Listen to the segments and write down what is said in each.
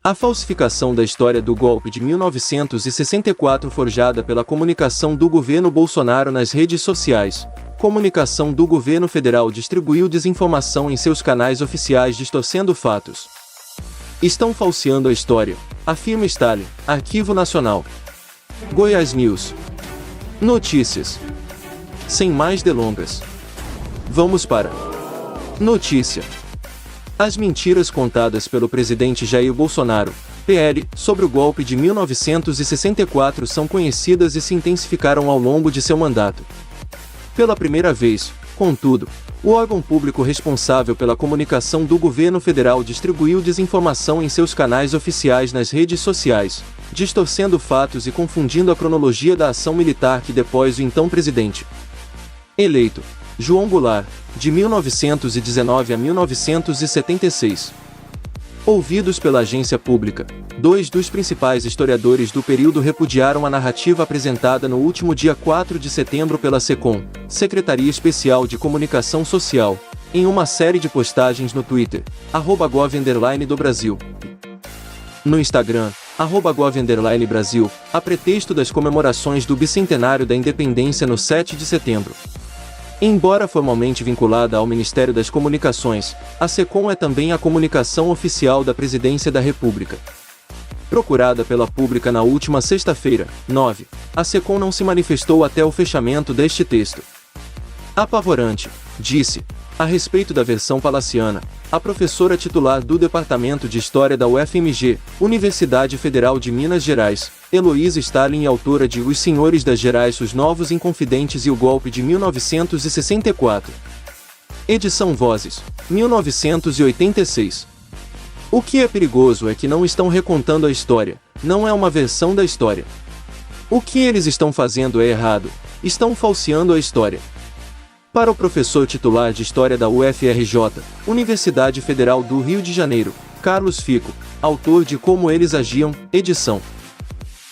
A falsificação da história do golpe de 1964 forjada pela comunicação do governo Bolsonaro nas redes sociais. Comunicação do governo federal distribuiu desinformação em seus canais oficiais distorcendo fatos. Estão falseando a história, afirma Stalin, Arquivo Nacional. Goiás News. Notícias. Sem mais delongas. Vamos para notícia. As mentiras contadas pelo presidente Jair Bolsonaro, PL, sobre o golpe de 1964 são conhecidas e se intensificaram ao longo de seu mandato. Pela primeira vez, contudo, o órgão público responsável pela comunicação do governo federal distribuiu desinformação em seus canais oficiais nas redes sociais, distorcendo fatos e confundindo a cronologia da ação militar que depôs o então presidente eleito, João Goulart, de 1919 a 1976. Ouvidos pela agência pública, dois dos principais historiadores do período repudiaram a narrativa apresentada no último dia 4 de setembro pela SECOM, Secretaria Especial de Comunicação Social, em uma série de postagens no Twitter, @gov_do Brasil. No Instagram, @gov_Brasil, a pretexto das comemorações do bicentenário da independência no 7 de setembro. Embora formalmente vinculada ao Ministério das Comunicações, a SECOM é também a comunicação oficial da Presidência da República. Procurada pela Pública na última sexta-feira, 9, a SECOM não se manifestou até o fechamento deste texto. Apavorante, disse, a respeito da versão palaciana, a professora titular do Departamento de História da UFMG, Universidade Federal de Minas Gerais, Heloísa Stalin e autora de Os Senhores das Gerais, Os Novos Inconfidentes e o Golpe de 1964. Edição Vozes, 1986. O que é perigoso é que não estão recontando a história, não é uma versão da história. O que eles estão fazendo é errado, estão falseando a história. Para o professor titular de História da UFRJ, Universidade Federal do Rio de Janeiro, Carlos Fico, autor de Como Eles Agiam, edição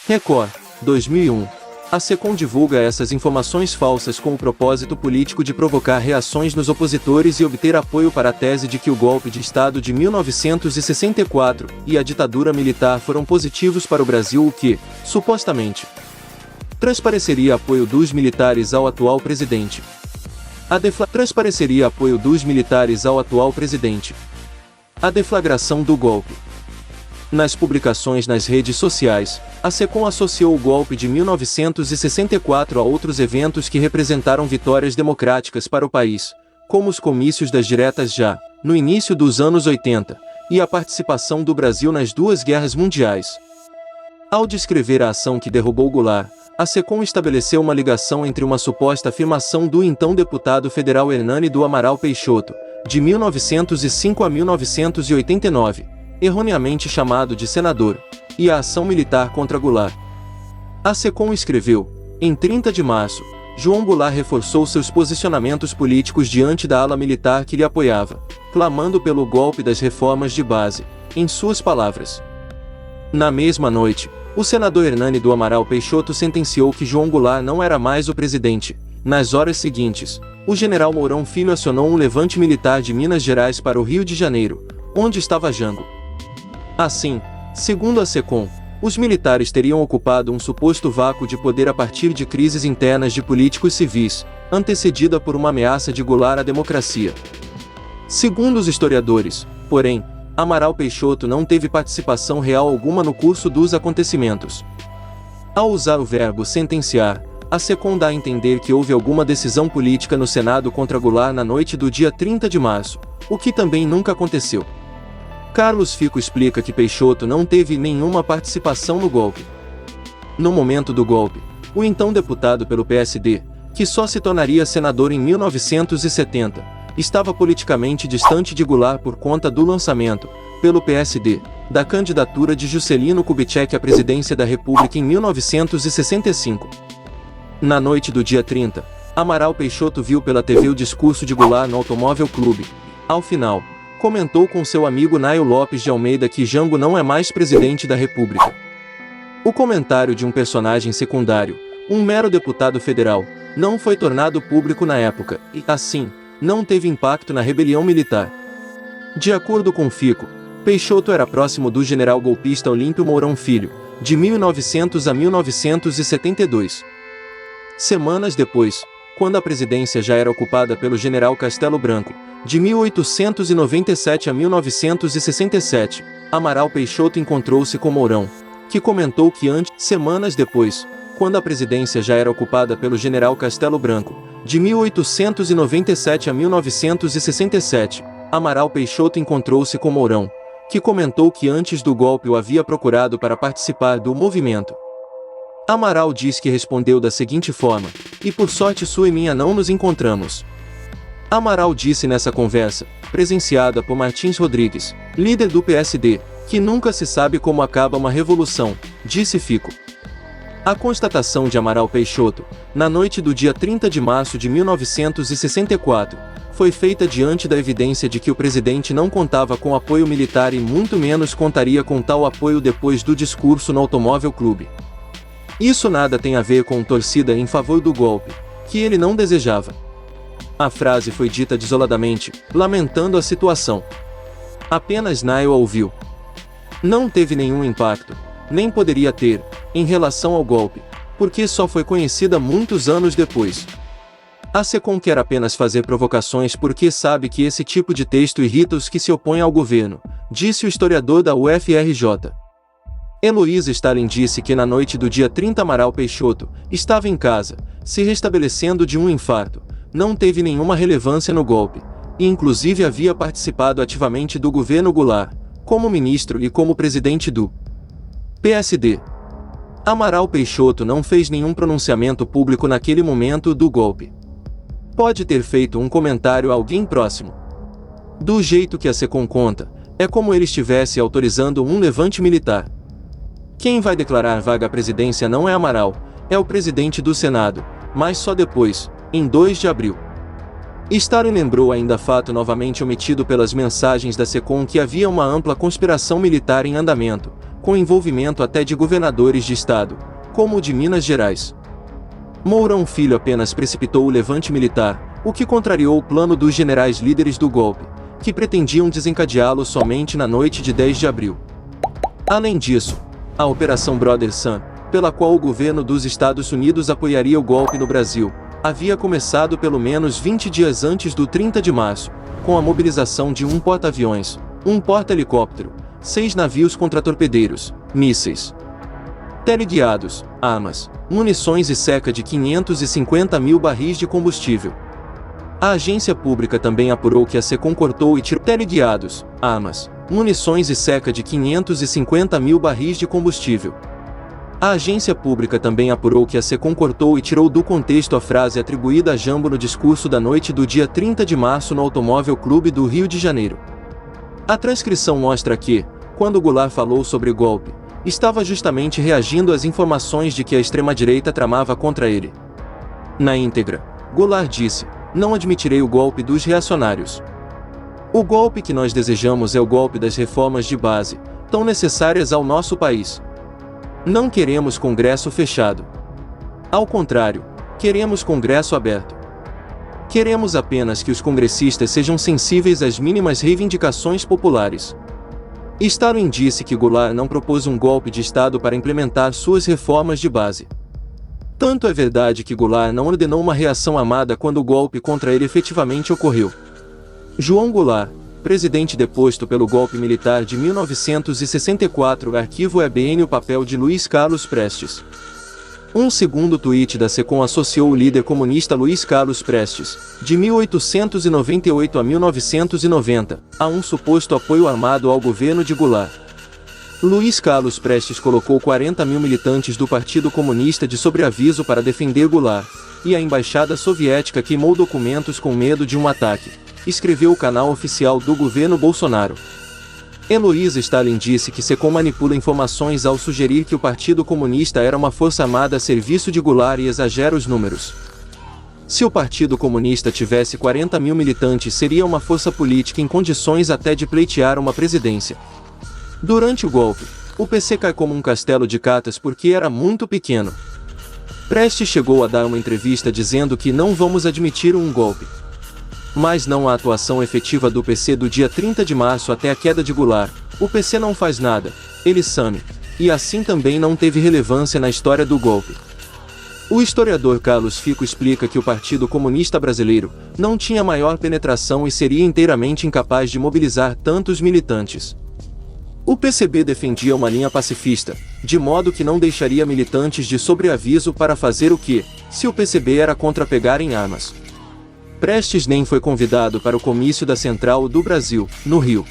Record, 2001. A SECOM divulga essas informações falsas com o propósito político de provocar reações nos opositores e obter apoio para a tese de que o golpe de Estado de 1964 e a ditadura militar foram positivos para o Brasil, o que, supostamente, transpareceria apoio dos militares ao atual presidente. Transpareceria apoio dos militares ao atual presidente. A deflagração do golpe. Nas publicações nas redes sociais, a SECOM associou o golpe de 1964 a outros eventos que representaram vitórias democráticas para o país, como os comícios das diretas já, no início dos anos 80, e a participação do Brasil nas duas guerras mundiais. Ao descrever a ação que derrubou Goulart, a SECOM estabeleceu uma ligação entre uma suposta afirmação do então deputado federal Hernani do Amaral Peixoto, de 1905 a 1989, erroneamente chamado de senador, e a ação militar contra Goulart. A SECOM escreveu, em 30 de março, João Goulart reforçou seus posicionamentos políticos diante da ala militar que lhe apoiava, clamando pelo golpe das reformas de base, em suas palavras. Na mesma noite, o senador Hernani do Amaral Peixoto sentenciou que João Goulart não era mais o presidente. Nas horas seguintes, o general Mourão Filho acionou um levante militar de Minas Gerais para o Rio de Janeiro, onde estava Jango. Assim, segundo a SECOM, os militares teriam ocupado um suposto vácuo de poder a partir de crises internas de políticos civis, antecedida por uma ameaça de Goulart à democracia. Segundo os historiadores, porém, Amaral Peixoto não teve participação real alguma no curso dos acontecimentos. Ao usar o verbo sentenciar, a SECOM dá a entender que houve alguma decisão política no Senado contra Goulart na noite do dia 30 de março, o que também nunca aconteceu. Carlos Fico explica que Peixoto não teve nenhuma participação no golpe. No momento do golpe, o então deputado pelo PSD, que só se tornaria senador em 1970, estava politicamente distante de Goulart por conta do lançamento, pelo PSD, da candidatura de Juscelino Kubitschek à presidência da República em 1965. Na noite do dia 30, Amaral Peixoto viu pela TV o discurso de Goulart no Automóvel Clube. Ao final, comentou com seu amigo Naio Lopes de Almeida que Jango não é mais presidente da República. O comentário de um personagem secundário, um mero deputado federal, não foi tornado público na época e, assim, não teve impacto na rebelião militar. De acordo com Fico, Peixoto era próximo do general golpista Olímpio Mourão Filho, de 1900 a 1972. Semanas depois, quando a presidência já era ocupada pelo general Castelo Branco, de 1897 a 1967, Amaral Peixoto encontrou-se com Mourão, que comentou que semanas depois, quando a presidência já era ocupada pelo general Castelo Branco, de 1897 a 1967, Amaral Peixoto encontrou-se com Mourão, que comentou que antes do golpe o havia procurado para participar do movimento. Amaral diz que respondeu da seguinte forma: "E por sorte sua e minha não nos encontramos." Amaral disse nessa conversa, presenciada por Martins Rodrigues, líder do PSD, que nunca se sabe como acaba uma revolução, disse Fico. A constatação de Amaral Peixoto, na noite do dia 30 de março de 1964, foi feita diante da evidência de que o presidente não contava com apoio militar e muito menos contaria com tal apoio depois do discurso no Automóvel Clube. Isso nada tem a ver com torcida em favor do golpe, que ele não desejava. A frase foi dita desoladamente, lamentando a situação. Apenas Nail a ouviu. Não teve nenhum impacto, nem poderia ter, em relação ao golpe, porque só foi conhecida muitos anos depois. A SECOM quer apenas fazer provocações porque sabe que esse tipo de texto irrita os que se opõem ao governo, disse o historiador da UFRJ. Heloísa Stalin disse que na noite do dia 30 Amaral Peixoto estava em casa, se restabelecendo de um infarto, não teve nenhuma relevância no golpe, e inclusive havia participado ativamente do governo Goulart, como ministro e como presidente do PSD. Amaral Peixoto não fez nenhum pronunciamento público naquele momento do golpe. Pode ter feito um comentário a alguém próximo. Do jeito que a SECOM conta, é como ele estivesse autorizando um levante militar. Quem vai declarar vaga à presidência não é Amaral, é o presidente do Senado, mas só depois, em 2 de abril. Stalin lembrou ainda fato novamente omitido pelas mensagens da SECOM que havia uma ampla conspiração militar em andamento, com envolvimento até de governadores de estado, como o de Minas Gerais. Mourão Filho apenas precipitou o levante militar, o que contrariou o plano dos generais líderes do golpe, que pretendiam desencadeá-lo somente na noite de 10 de abril. Além disso, a Operação Brother Sun, pela qual o governo dos Estados Unidos apoiaria o golpe no Brasil, havia começado pelo menos 20 dias antes do 30 de março, com a mobilização de um porta-aviões, um porta-helicóptero, 6 navios contra-torpedeiros, mísseis teleguiados, armas, munições e cerca de 550 mil barris de combustível. A agência pública também apurou que a SECOM cortou e tirou teleguiados, armas, munições e cerca de 550 mil barris de combustível. A agência pública também apurou que a SECOM cortou e tirou do contexto a frase atribuída a Jambo no discurso da noite do dia 30 de março no Automóvel Clube do Rio de Janeiro. A transcrição mostra que, quando Goulart falou sobre o golpe, estava justamente reagindo às informações de que a extrema-direita tramava contra ele. Na íntegra, Goulart disse: "Não admitirei o golpe dos reacionários. O golpe que nós desejamos é o golpe das reformas de base, tão necessárias ao nosso país. Não queremos Congresso fechado. Ao contrário, queremos Congresso aberto. Queremos apenas que os congressistas sejam sensíveis às mínimas reivindicações populares." Stalin disse que Goulart não propôs um golpe de Estado para implementar suas reformas de base. Tanto é verdade que Goulart não ordenou uma reação armada quando o golpe contra ele efetivamente ocorreu. João Goulart, presidente deposto pelo golpe militar de 1964, arquivo EBN, o papel de Luiz Carlos Prestes. Um segundo tweet da SECOM associou o líder comunista Luiz Carlos Prestes, de 1898 a 1990, a um suposto apoio armado ao governo de Goulart. Luiz Carlos Prestes colocou 40 mil militantes do Partido Comunista de sobreaviso para defender Goulart, e a embaixada soviética queimou documentos com medo de um ataque, escreveu o canal oficial do governo Bolsonaro. Heloísa Stalin disse que SECOM manipula informações ao sugerir que o Partido Comunista era uma força armada a serviço de Goulart e exagera os números. Se o Partido Comunista tivesse 40 mil militantes, seria uma força política em condições até de pleitear uma presidência. Durante o golpe, o PC cai como um castelo de cartas porque era muito pequeno. Prestes chegou a dar uma entrevista dizendo que não vamos admitir um golpe. Mas não a atuação efetiva do PC do dia 30 de março até a queda de Goulart. O PC não faz nada, ele some. E assim também não teve relevância na história do golpe. O historiador Carlos Fico explica que o Partido Comunista Brasileiro não tinha maior penetração e seria inteiramente incapaz de mobilizar tantos militantes. O PCB defendia uma linha pacifista, de modo que não deixaria militantes de sobreaviso para fazer o que, se o PCB era contra pegar em armas. Prestes nem foi convidado para o comício da Central do Brasil, no Rio.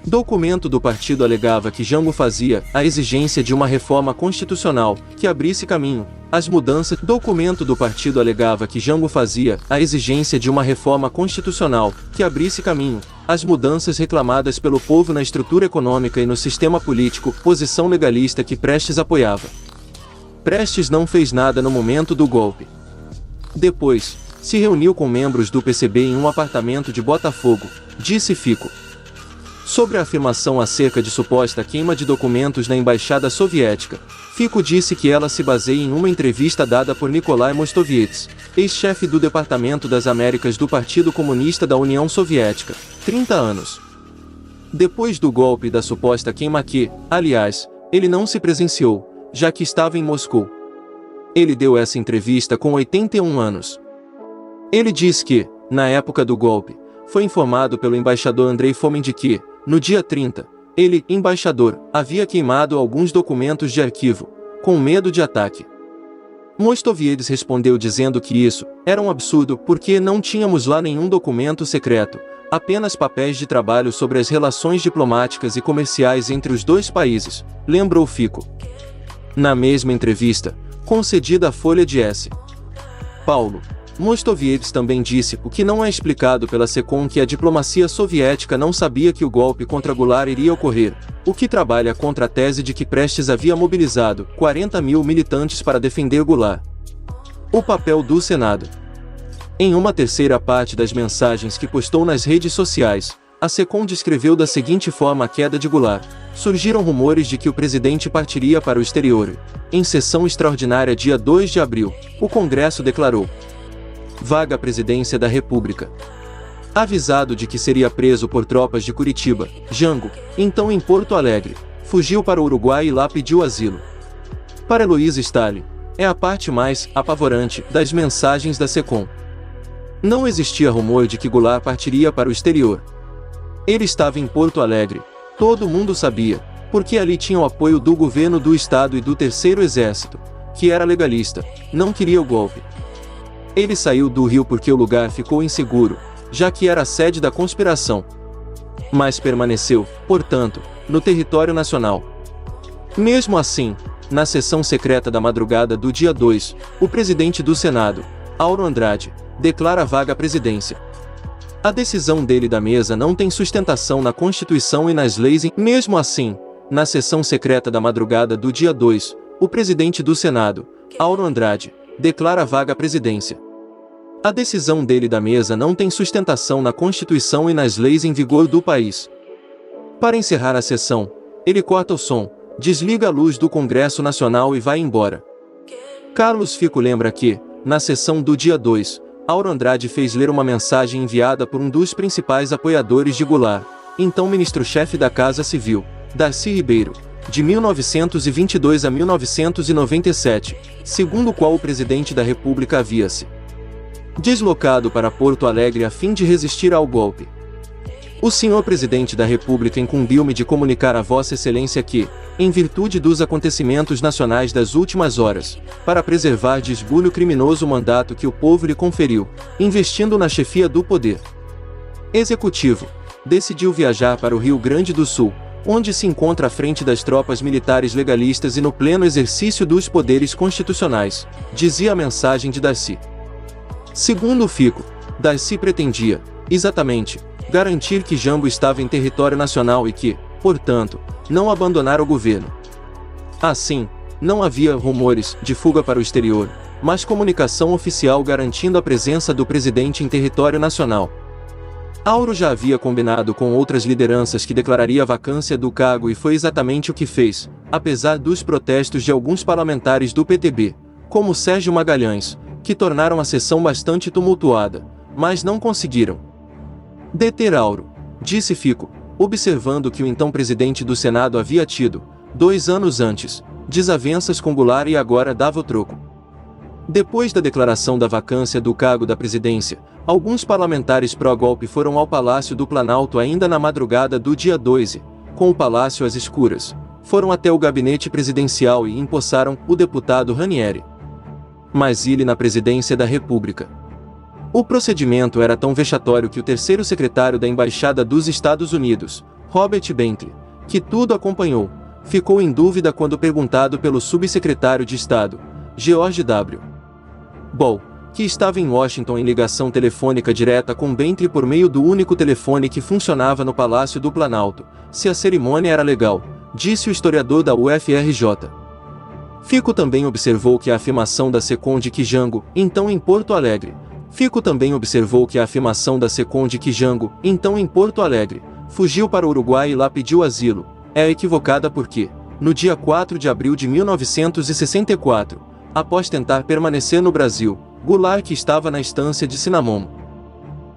Documento do partido alegava que Jango fazia a exigência de uma reforma constitucional que abrisse caminho às mudanças. Documento do partido alegava que Jango fazia a exigência de uma reforma constitucional que abrisse caminho às mudanças reclamadas pelo povo na estrutura econômica e no sistema político, posição legalista que Prestes apoiava. Prestes não fez nada no momento do golpe. Depois, se reuniu com membros do PCB em um apartamento de Botafogo, disse Fico. Sobre a afirmação acerca de suposta queima de documentos na embaixada soviética, Fico disse que ela se baseia em uma entrevista dada por Nikolai Mostovets, ex-chefe do Departamento das Américas do Partido Comunista da União Soviética, 30 anos. Depois do golpe da suposta queima que, aliás, ele não se presenciou, já que estava em Moscou. Ele deu essa entrevista com 81 anos. Ele diz que, na época do golpe, foi informado pelo embaixador Andrei Fomin de que, no dia 30, ele, embaixador, havia queimado alguns documentos de arquivo, com medo de ataque. Mostoviedes respondeu dizendo que isso era um absurdo porque não tínhamos lá nenhum documento secreto, apenas papéis de trabalho sobre as relações diplomáticas e comerciais entre os dois países, lembrou Fico. Na mesma entrevista, concedida à Folha de S. Paulo, Mostoviedes também disse o que não é explicado pela SECOM que a diplomacia soviética não sabia que o golpe contra Goulart iria ocorrer, o que trabalha contra a tese de que Prestes havia mobilizado 40 mil militantes para defender Goulart. O papel do Senado. Em uma terceira parte das mensagens que postou nas redes sociais, a SECOM descreveu da seguinte forma a queda de Goulart. Surgiram rumores de que o presidente partiria para o exterior. Em sessão extraordinária dia 2 de abril, o Congresso declarou vaga à presidência da República. Avisado de que seria preso por tropas de Curitiba, Jango, então em Porto Alegre, fugiu para o Uruguai e lá pediu asilo. Para Luiz Stalin, é a parte mais apavorante das mensagens da SECOM. Não existia rumor de que Goulart partiria para o exterior. Ele estava em Porto Alegre, todo mundo sabia, porque ali tinha o apoio do governo do Estado e do Terceiro Exército, que era legalista, não queria o golpe. Ele saiu do Rio porque o lugar ficou inseguro, já que era a sede da conspiração. Mas permaneceu, portanto, no território nacional. Mesmo assim, na sessão secreta da madrugada do dia 2, o presidente do Senado, Auro Andrade, declara vaga à presidência. A decisão dele da mesa não tem sustentação na Constituição e nas leis. Mesmo assim, na sessão secreta da madrugada do dia 2, o presidente do Senado, Auro Andrade, declara vaga à presidência. A decisão dele da mesa não tem sustentação na Constituição e nas leis em vigor do país. Para encerrar a sessão, ele corta o som, desliga a luz do Congresso Nacional e vai embora. Carlos Fico lembra que, na sessão do dia 2, Auro Andrade fez ler uma mensagem enviada por um dos principais apoiadores de Goulart, então ministro-chefe da Casa Civil, Darcy Ribeiro, de 1922 a 1997, segundo o qual o presidente da República havia-se deslocado para Porto Alegre a fim de resistir ao golpe. O senhor presidente da República incumbiu-me de comunicar a Vossa Excelência que, em virtude dos acontecimentos nacionais das últimas horas, para preservar de esbulho criminoso o mandato que o povo lhe conferiu, investindo na chefia do poder executivo, decidiu viajar para o Rio Grande do Sul, onde se encontra à frente das tropas militares legalistas e no pleno exercício dos poderes constitucionais, dizia a mensagem de Darcy. Segundo Fico, Darcy pretendia, exatamente, garantir que Jango estava em território nacional e que, portanto, não abandonara o governo. Assim, não havia rumores de fuga para o exterior, mas comunicação oficial garantindo a presença do presidente em território nacional. Auro já havia combinado com outras lideranças que declararia a vacância do cargo e foi exatamente o que fez, apesar dos protestos de alguns parlamentares do PTB, como Sérgio Magalhães, que tornaram a sessão bastante tumultuada. mas não conseguiram deter Auro, disse Fico, observando que o então presidente do Senado havia tido, 2 anos antes, desavenças com Goulart e agora dava o troco. Depois da declaração da vacância do cargo da presidência, alguns parlamentares pró-golpe foram ao Palácio do Planalto ainda na madrugada do dia 2 e, com o palácio às escuras, foram até o gabinete presidencial e empossaram o deputado Ranieri Mazzilli na presidência da República. O procedimento era tão vexatório que o terceiro secretário da Embaixada dos Estados Unidos, Robert Bentley, que tudo acompanhou, ficou em dúvida quando perguntado pelo subsecretário de Estado, George W. Ball, que estava em Washington em ligação telefônica direta com Bentley por meio do único telefone que funcionava no Palácio do Planalto, se a cerimônia era legal, disse o historiador da UFRJ. Fico também observou que a afirmação da Secom de Quijango, então em Porto Alegre, fugiu para o Uruguai e lá pediu asilo, é equivocada porque, no dia 4 de abril de 1964, após tentar permanecer no Brasil, Goulart, que estava na estância de Cinamomo,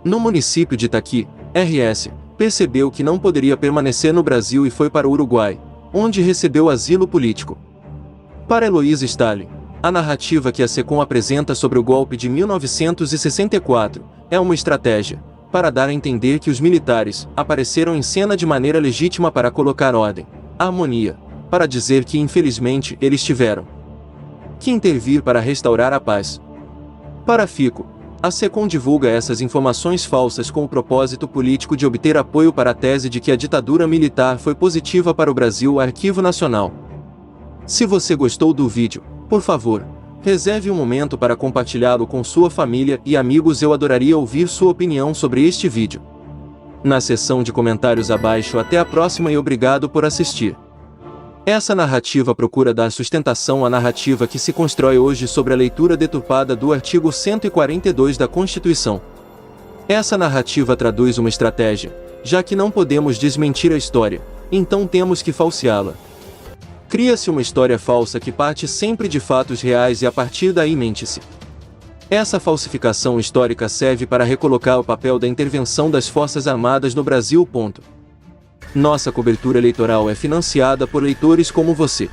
no município de Itaqui, RS, percebeu que não poderia permanecer no Brasil e foi para o Uruguai, onde recebeu asilo político. Para Heloísa Stalin, a narrativa que a Secom apresenta sobre o golpe de 1964 é uma estratégia para dar a entender que os militares apareceram em cena de maneira legítima para colocar ordem, harmonia, para dizer que infelizmente eles tiveram que intervir para restaurar a paz. Para Fico, a Secom divulga essas informações falsas com o propósito político de obter apoio para a tese de que a ditadura militar foi positiva para o Brasil. Arquivo Nacional. Se você gostou do vídeo, por favor, reserve um momento para compartilhá-lo com sua família e amigos. Eu adoraria ouvir sua opinião sobre este vídeo na seção de comentários abaixo. Até a próxima e obrigado por assistir. Essa narrativa procura dar sustentação à narrativa que se constrói hoje sobre a leitura deturpada do artigo 142 da Constituição. Essa narrativa traduz uma estratégia, já que não podemos desmentir a história, então temos que falseá-la. Cria-se uma história falsa que parte sempre de fatos reais e a partir daí mente-se. Essa falsificação histórica serve para recolocar o papel da intervenção das Forças Armadas no Brasil. Nossa cobertura eleitoral é financiada por leitores como você.